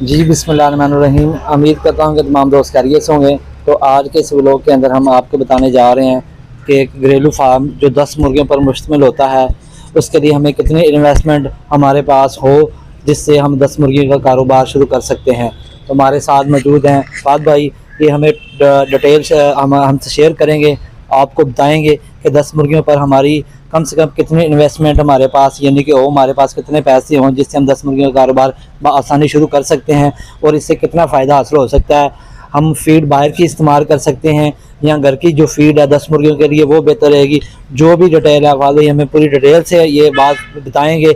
जी बिस्मिल्लाहिर्रहमानिर्रहीम। उम्मीद करता हूँ कि तमाम दोस्त खैरियत से होंगे। तो आज के इस व्लॉग के अंदर हम आपको बताने जा रहे हैं कि एक घरेलू फार्म जो 10 मुर्गियों पर मुश्तमिल होता है, उसके लिए हमें कितनी इन्वेस्टमेंट हमारे पास हो जिससे हम 10 मुर्गियों का कारोबार शुरू कर सकते हैं। तो हमारे साथ मौजूद हैं फाद भाई, ये हमें डिटेल्स हम हमसे शेयर करेंगे, आपको बताएंगे कि 10 मुर्गियों पर हमारी कम से कम कितनी इन्वेस्टमेंट हमारे पास यानी कि हो, हमारे पास कितने पैसे हों जिससे हम 10 मुर्गियों का कारोबार आसानी शुरू कर सकते हैं और इससे कितना फ़ायदा हासिल हो सकता है। हम फीड बाहर की इस्तेमाल कर सकते हैं या घर की जो फीड है 10 मुर्गियों के लिए वो बेहतर रहेगी। जो भी डिटेल है वाले हमें पूरी डिटेल से ये बात बताएंगे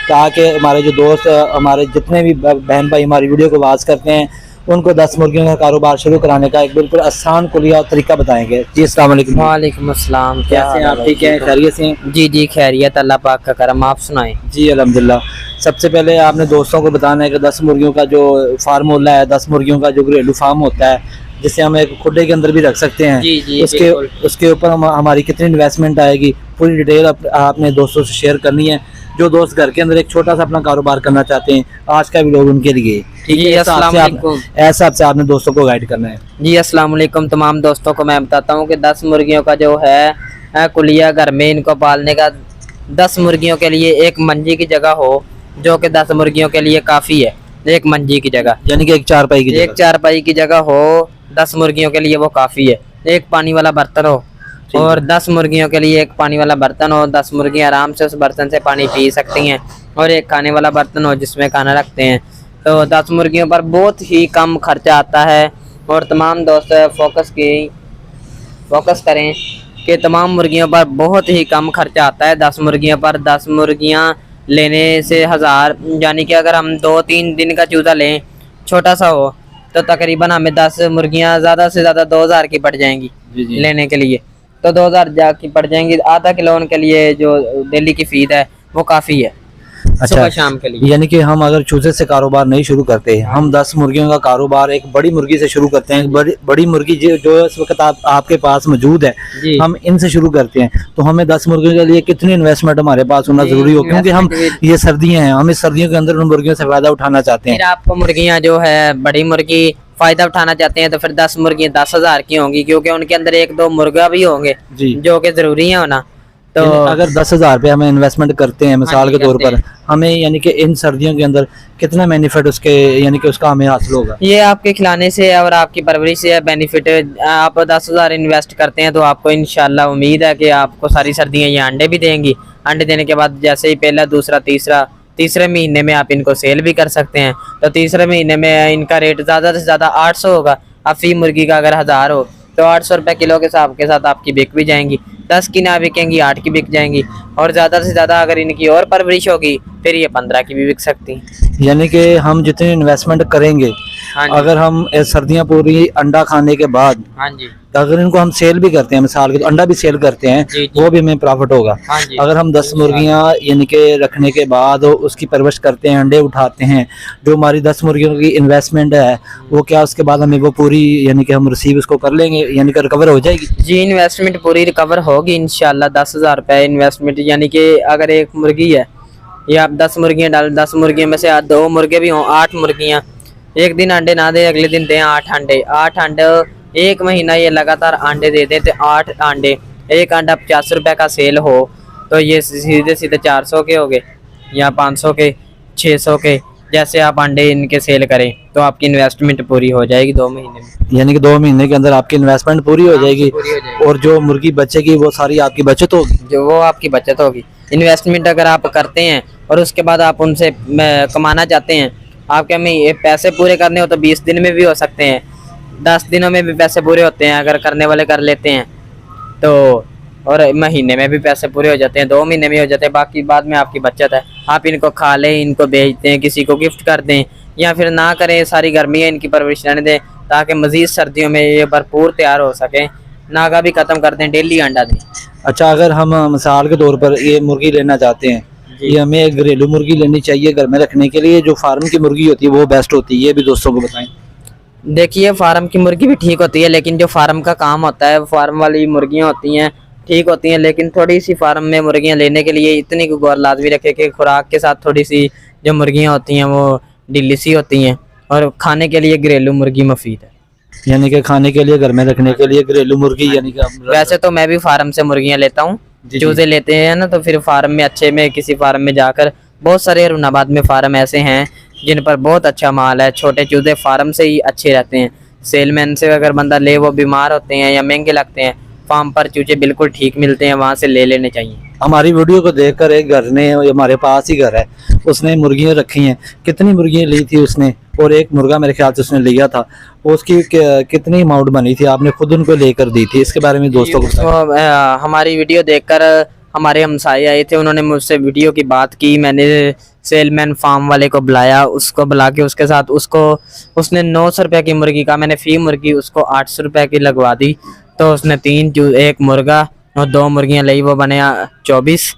ताकि हमारे जो दोस्त, हमारे जितने भी बहन भाई हमारी वीडियो को वाच करते हैं उनको 10 मुर्गियों का कारोबार शुरू कराने का एक बिल्कुल आसान कुलिया और तरीका बताएंगे। जी अस्सलाम वालेकुम। वालेकुम अस्सलाम। कैसे हैं आप? ठीक है, खैरियत से हैं? जी जी खैरियत, अल्लाह पाक का करम। आप सुनाएं। जी अल्हम्दुलिल्लाह। सबसे पहले आपने दोस्तों को बताना है कि 10 मुर्गियों का जो फार्मूला है, 10 मुर्गियों का जो घरेलू फार्म होता है जिसे हम एक खुडे के अंदर भी रख सकते हैं, जी जी उसके ऊपर हमारी कितनी इन्वेस्टमेंट आएगी पूरी डिटेल आपने दोस्तों से शेयर करनी है। जो दोस्त घर के अंदर एक छोटा सा अपना कारोबार करना चाहते हैं, आज का वीडियो उनके लिए। ठीक है, ऐसा आपसे आपने दोस्तों को गाइड करना है। जी अस्सलाम वालेकुम। तमाम दोस्तों को मैं बताता हूँ कि 10 मुर्गियों का जो है कुलिया घर में इनको पालने का, 10 मुर्गियों के लिए एक मंजी की जगह हो जो कि 10 मुर्गियों के लिए काफ़ी है। एक मंजी की जगह यानी कि एक चारपाई की जगह हो 10 मुर्गियों के लिए वो काफ़ी है। एक पानी वाला बर्तन हो और 10 मुर्गियों के लिए एक पानी वाला बर्तन हो, 10 मुर्गियाँ आराम से उस बर्तन से पानी पी सकती हैं। और एक खाने वाला बर्तन हो जिसमें खाना रखते हैं। तो 10 मुर्गियों पर बहुत ही कम खर्चा आता है। और तमाम दोस्त फोकस करें कि तमाम मुर्गियों पर बहुत ही कम खर्चा आता है। 10 मुर्गियों पर 10 मुर्गियाँ लेने से 1000, यानी कि अगर हम 2-3 दिन का चूजा लें छोटा सा हो तो तकरीबन हमें 10 मुर्गियाँ ज़्यादा से ज़्यादा 2000 की पड़ जाएंगी लेने के लिए। तो 2000 की पड़ जाएंगी। आधा किलो उनके लिए जो डेली की फीड है वो काफ़ी है। अच्छा, शाम के लिए। यानी कि हम अगर चूजे से कारोबार नहीं शुरू करते, हम 10 मुर्गियों का कारोबार एक बड़ी मुर्गी से शुरू करते हैं। बड़ी मुर्गी जो इस वक्त आपके पास मौजूद है, हम इनसे शुरू करते हैं। तो हमें 10 मुर्गियों के लिए कितनी इन्वेस्टमेंट हमारे पास होना जरूरी हो, क्योंकि हम ये सर्दियां हैं, हम इस सर्दियों के अंदर उन मुर्गियों से फायदा उठाना चाहते हैं। आपको मुर्गियाँ जो है बड़ी मुर्गी फायदा उठाना चाहते हैं तो फिर 10 मुर्गियाँ 10,000 की होंगी, क्योंकि उनके अंदर 1-2 मुर्गा भी होंगे जो कि जरूरी है होना। तो अगर 10,000 रुपये हमें इन्वेस्टमेंट करते हैं मिसाल के तौर पर, हमें यानी कि इन सर्दियों के अंदर कितना बेनिफिट उसके यानी कि उसका हमें हासिल होगा? ये आपके खिलाने से और आपकी परवरिश से बेनिफिट। आप 10,000 इन्वेस्ट करते हैं तो आपको इंशाल्लाह उम्मीद है कि आपको सारी सर्दियाँ ये अंडे भी देंगी। अंडे देने के बाद जैसे ही पहला, दूसरा, तीसरे महीने में आप इनको सेल भी कर सकते हैं। तो तीसरे महीने में इनका रेट ज़्यादा से ज़्यादा 800 होगा। अब फी मुर्गी का अगर 1000 हो तो 800 रुपये किलो के हिसाब के साथ आपकी बिक भी जाएंगी। 10 की ना बिकेंगी, 8 की बिक जाएंगी। और ज़्यादा से ज़्यादा अगर इनकी और परवरिश होगी फिर ये 15 की भी बिक सकती हैं। यानी कि हम जितनी इन्वेस्टमेंट करेंगे, अगर हम सर्दियाँ पूरी अंडा खाने के बाद, हाँ जी, अगर इनको हम सेल भी करते हैं, मिसाल के तो अंडा भी सेल करते हैं, वो भी हमें प्रॉफिट होगा। अगर हम 10 मुर्गियाँ यानी कि रखने के बाद उसकी परवरिश करते हैं, अंडे उठाते हैं, जो हमारी 10 मुर्गियों की इन्वेस्टमेंट है वो क्या उसके बाद हमें वो पूरी यानी कि हम रिसीव उसको कर लेंगे, यानी कि रिकवर हो जाएगी? जी, इन्वेस्टमेंट पूरी रिकवर होगी इंशाल्लाह। 10,000 रुपये इन्वेस्टमेंट, यानी कि अगर एक मुर्गी है या आप 10 मुर्गियाँ डाल, 10 मुर्गियों में से 2 मुर्गे भी हों, 8 मुर्गियाँ, एक दिन अंडे ना दे, अगले दिन दें 8 अंडे। 8 अंडे 1 महीना ये लगातार अंडे देते थे। 8 अंडे, एक अंडा 50 रुपये का सेल हो तो ये सीधे सीधे 400 के हो गए या 500 के, 600 के। जैसे आप अंडे इनके सेल करें तो आपकी इन्वेस्टमेंट पूरी हो जाएगी 2 महीने में। यानी कि 2 महीने के अंदर आपकी इन्वेस्टमेंट पूरी हो जाएगी और जो मुर्गी बचेगी वो सारी आपकी बचत होगी। जो वो आपकी बचत होगी। इन्वेस्टमेंट अगर आप करते हैं और उसके बाद आप उनसे कमाना चाहते हैं, आपके में ये पैसे पूरे करने हो तो 20 दिन में भी हो सकते हैं, 10 दिनों में भी पैसे पूरे होते हैं अगर करने वाले कर लेते हैं तो। और महीने में भी पैसे पूरे हो जाते हैं, 2 महीने में हो जाते हैं। बाकी बाद में आपकी बचत है। आप इनको खा लें, इनको बेच दें, किसी को गिफ्ट कर दें या फिर ना करें, सारी गर्मियाँ इनकी परवरिश रहने दें ताकि मज़ीद सर्दियों में ये भरपूर तैयार हो सकें। नागा भी ख़त्म कर दें, डेली अंडा दें। अच्छा, अगर हम मिसाल के तौर पर ये मुर्गी लेना चाहते हैं, ये हमें एक घरेलू मुर्गी लेनी चाहिए घर में रखने के लिए, जो फार्म की मुर्गी होती है वो बेस्ट होती है, ये भी दोस्तों को बताएं। देखिए, फार्म की मुर्गी भी ठीक होती है, लेकिन जो फार्म का काम होता है, फार्म वाली मुर्गियाँ होती हैं ठीक होती हैं, लेकिन थोड़ी सी फार्म में मुर्गियाँ लेने के लिए इतनी गौर लाजमी रखे कि खुराक के साथ थोड़ी सी जो मुर्गियाँ होती हैं वो ढीली सी होती हैं। और खाने के लिए घरेलू मुर्गी मुफीद है। यानी कि खाने के लिए, घर में रखने के लिए घरेलू मुर्गी, यानी कि वैसे तो मैं भी फार्म से मुर्गियां लेता हूँ, जी। चूजे लेते हैं ना, तो फिर फार्म में अच्छे में किसी फार्म में जाकर, बहुत सारे रुनाबाद में फार्म ऐसे हैं जिन पर बहुत अच्छा माल है, छोटे चूजे फार्म से ही अच्छे रहते हैं। सेलमैन से अगर बंदा ले वो बीमार होते हैं या महंगे लगते हैं, फार्म पर चूजे बिल्कुल ठीक मिलते हैं, वहाँ से ले लेने चाहिए। हमारी वीडियो को देखकर एक घर ने, हमारे पास ही घर है, उसने मुर्गियां रखी हैं। कितनी मुर्गियां ली थी उसने, और एक मुर्गा मेरे ख्याल से उसने लिया था, उसकी कितनी अमाउंट बनी थी, आपने खुद उनको लेकर दी थी? इसके बारे में दोस्तों को तो हमारी वीडियो देखकर हमारे हमसाये आए थे, उन्होंने मुझसे वीडियो की बात की, मैंने सेलमैन फार्म वाले को बुलाया, उसको बुला के उसके साथ उसने 900 रुपये की मुर्गी का, मैंने फी मुर्गी उसको 800 रुपये की लगवा दी। तो उसने एक मुर्गा और 2 मुर्गियां ली, वो बने 24।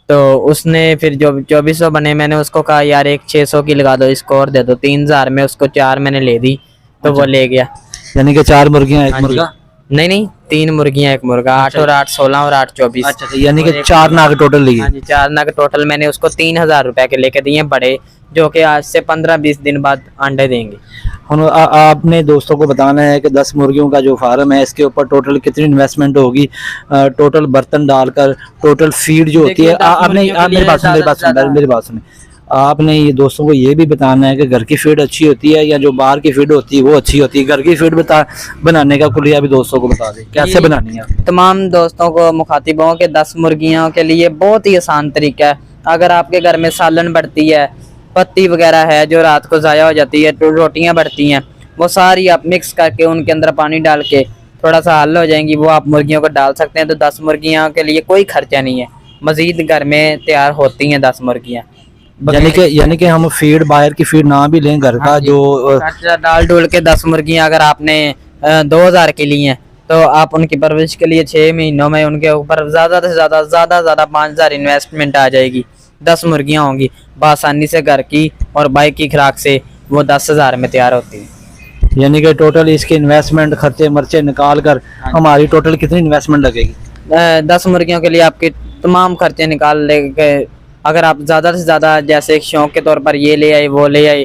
तो उसने फिर जो 2400 बने, मैंने उसको कहा यार एक 600 की लगा दो, इसको और दे दो। 3000 में उसको 4 मैंने ले दी, तो वो ले गया। यानी कि 4 मुर्गियां एक हाँ जी। मुर्गा? नहीं 3 मुर्गियां एक मुर्गा, 8 और 8 16 और 8 24। अच्छा, यानी कि 4 नाग टोटल लिए? हाँ जी, 4 नग टोटल मैंने उसको 3000 रुपए के लेके दिए बड़े, जो कि आज से 15-20 दिन बाद अंडे देंगे। आपने दोस्तों को बताना है कि 10 मुर्गियों का जो फार्म है, इसके ऊपर टोटल कितनी इन्वेस्टमेंट होगी, टोटल बर्तन डालकर, टोटल फीड जो होती है। आपने मेरी बात सुने, आपने ये दोस्तों को ये भी बताना है कि घर की फीड अच्छी होती है या जो बाहर की फीड होती है वो अच्छी होती है। घर की फीड बनाने का कुलिया भी दोस्तों को बता दें, कैसे बनानी है? तमाम दोस्तों को, मुखातिबों के 10 मुर्गियों के लिए बहुत ही आसान तरीका है। अगर आपके घर में सालन बढ़ती है, पत्ती वगैरह है जो रात को ज़ाया हो जाती है, तो रोटियां बढ़ती हैं, वो सारी आप मिक्स करके उनके अंदर पानी डाल के थोड़ा सा हल हो जाएंगी, वो आप मुर्गियों को डाल सकते हैं। तो 10 मुर्गियों के लिए कोई खर्चा नहीं है, मजीद घर में तैयार होती हैं 10 मुर्गियाँ। यानी कि हम फीड, बाहर की फीड ना भी लें, घर का जो डाल डोल के 10 मुर्गियाँ अगर आपने 2000 की ली हैं, तो आप उनकी परवरिश के लिए 6 महीनों में उनके ऊपर ज़्यादा से ज़्यादा 5000 इन्वेस्टमेंट आ जाएगी। 10 मुर्गियाँ होंगी बआसानी से, घर की और बाइक की खुराक से वो 10,000 में तैयार होती है। यानी कि टोटल इसके इन्वेस्टमेंट, खर्चे मर्चे निकाल कर हमारी टोटल कितनी इन्वेस्टमेंट लगेगी? 10 मुर्गियों के लिए आपके तमाम खर्चे निकाल लेके, अगर आप ज़्यादा से ज़्यादा जैसे शौक के तौर पर ये ले आए वो ले आए,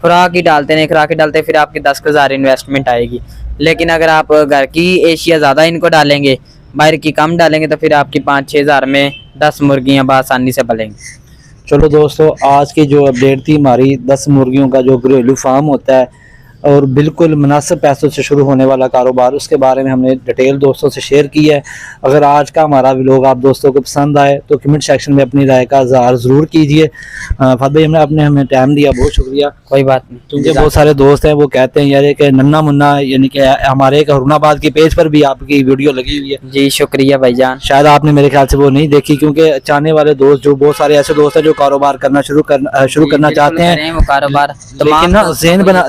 खुराक ही डालते नहीं, खुराक ही डालते, फिर आपकी 10,000 इन्वेस्टमेंट आएगी। लेकिन अगर आप घर की एशिया ज़्यादा इनको डालेंगे, बाहर की कम डालेंगे, तो फिर आपकी 5-6 हज़ार में 10 मुर्गियाँ बआसानी से पलेंगी। चलो दोस्तों, आज की जो अपडेट थी हमारी 10 मुर्गियों का जो घरेलू फार्म होता है और बिल्कुल मुनासिब पैसों से शुरू होने वाला कारोबार, उसके बारे में हमने डिटेल दोस्तों से शेयर की है। अगर आज का हमारा व्लॉग आप दोस्तों को पसंद आए तो कमेंट सेक्शन में अपनी राय का इज़हार ज़रूर कीजिए। फाद भाई, आपने हमें टाइम दिया, बहुत शुक्रिया। कोई बात नहीं, क्योंकि बहुत सारे दोस्त हैं वो कहते हैं यार कि नन्ना मुन्ना, यानी कि हमारे एक हरुणाबाद के पेज पर भी आपकी वीडियो लगी हुई है। जी शुक्रिया भाईजान। शायद आपने मेरे ख्याल से वो नहीं देखी, क्योंकि चाहने वाले दोस्त, जो बहुत सारे ऐसे दोस्त हैं जो कारोबार करना शुरू करना चाहते हैं, वो कारोबार, लेकिन ना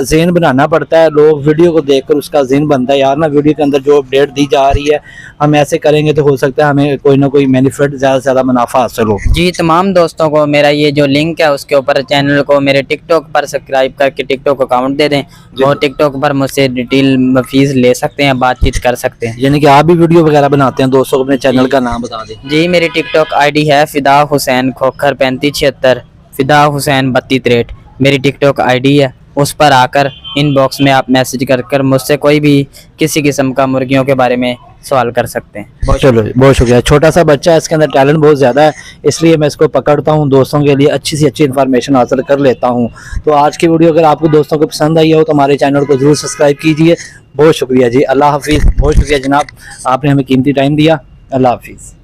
ज़हन बनाना पड़ता है। लोग वीडियो को देखकर उसका ज़हन बनता है यार ना, वीडियो के अंदर जो अपडेट दी जा रही है हम ऐसे करेंगे तो हो सकता है हमें कोई ना कोई बेनिफिट, ज़्यादा से ज़्यादा मुनाफा हासिल हो। जी, तमाम दोस्तों को मेरा ये जो लिंक है उसके ऊपर चैनल को मेरे टिकटॉक पर सब्सक्राइब करके टिकटॉक अकाउंट दे दें, और टिकटॉक पर मुझसे डिटेल फीस ले सकते हैं, बातचीत कर सकते हैं। यानी कि आप भी वीडियो वगैरह बनाते हैं, दोस्तों को अपने चैनल का नाम बता दें। जी, मेरी टिकटॉक आईडी है फिदा हुसैन खोखर 3576, फिदा हुसैन 3263 मेरी टिकटॉक आईडी है। उस पर आकर इनबॉक्स में आप मैसेज कर मुझसे कोई भी किसी किस्म का मुर्गियों के बारे में सवाल कर सकते हैं। चलो, बहुत शुक्रिया। छोटा सा बच्चा है, इसके अंदर टैलेंट बहुत ज़्यादा है, इसलिए मैं इसको पकड़ता हूँ, दोस्तों के लिए अच्छी से अच्छी इन्फॉर्मेशन हासिल कर लेता हूँ। तो आज की वीडियो अगर आपको दोस्तों को पसंद आई हो तो हमारे चैनल को ज़रूर सब्सक्राइब कीजिए। बहुत शुक्रिया जी, अल्लाह हाफिज़। बहुत शुक्रिया जनाब, आपने हमें कीमती टाइम दिया। अल्लाह हाफिज़।